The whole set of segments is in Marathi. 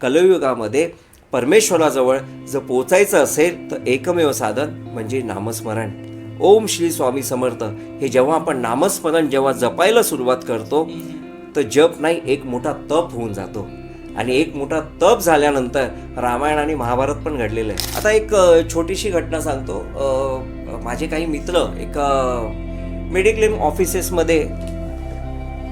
कलियुगामध्ये परमेश्वराजवळ जर पोचायचं असेल तर एकमेव साधन म्हणजे नामस्मरण. ओम श्री स्वामी समर्थ हे जेव्हा आपण नामस्मरण जेव्हा जपायला सुरुवात करतो तर जप नाही, एक मोठा तप होऊन जातो. आणि एक मोठा तप झाल्यानंतर रामायण आणि महाभारत पण घडलेलं आहे. आता एक छोटीशी घटना सांगतो. माझे काही मित्र एक मेडिक्लेम ऑफिसेसमध्ये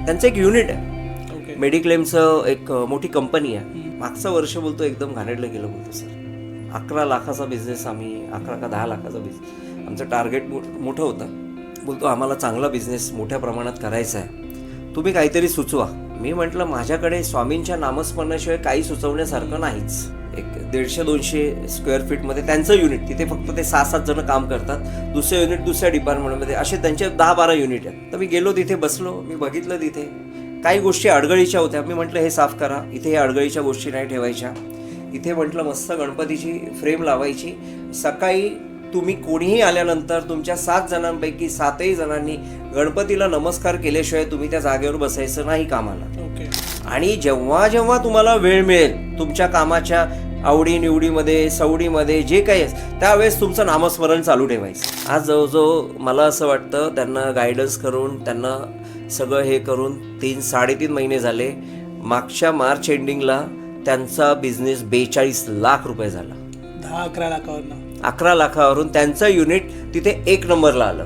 त्यांचं एक युनिट आहे. मेडिक्लेमचं एक मोठी कंपनी आहे. मागचं वर्ष बोलतो एकदम घाणेरडं गेलं. बोलतो सर 11 लाखाचा बिझनेस, आम्ही 11 का 10 लाखाचा बिझनेस, आमचं टार्गेट मोठं होतं. बोलतो आम्हाला चांगला बिझनेस मोठ्या प्रमाणात करायचा आहे, तुम्ही काहीतरी सुचवा. मी म्हटलं माझ्याकडे स्वामींच्या नामस्मरणाशिवाय काही सुचवण्यासारखं नाहीच. एक 150-200 स्क्वेअर फीटमध्ये त्यांचं युनिट, तिथे फक्त ते 6-7 जण काम करतात. दुसरं युनिट दुसऱ्या डिपार्टमेंटमध्ये, असे त्यांचे 10-12 युनिट आहेत. तर मी गेलो तिथे, बसलो, मी बघितलं तिथे काही गोष्टी अडगळीच्या होत्या. मी म्हटलं हे साफ करा, इथे हे अडगळीच्या गोष्टी नाही ठेवायच्या. इथे म्हटलं मस्त गणपतीची फ्रेम लावायची. सकाळी तुम्ही कोणीही आल्यानंतर तुमच्या 7 जणांपैकी 7ही जणांनी गणपतीला नमस्कार केल्याशिवाय तुम्ही त्या जागेवर बसायचं नाही कामाला. आणि जेव्हा जेव्हा तुम्हाला वेळ मिळेल तुमच्या कामाच्या आवडीनिवडीमध्ये सवडीमध्ये जे काही त्यावेळेस तुमचं नामस्मरण चालू ठेवायचं. आज जवळजवळ मला असं वाटतं त्यांना गायडन्स करून, त्यांना सगळं हे करून 3-3.5 महिने झाले. मागच्या मार्च एंडिंगला त्यांचा बिझनेस 42 लाख रुपये झाला. 10-11 लाखावरून 11 लाखावरून त्यांचं युनिट तिथे 1 नंबरला आलं.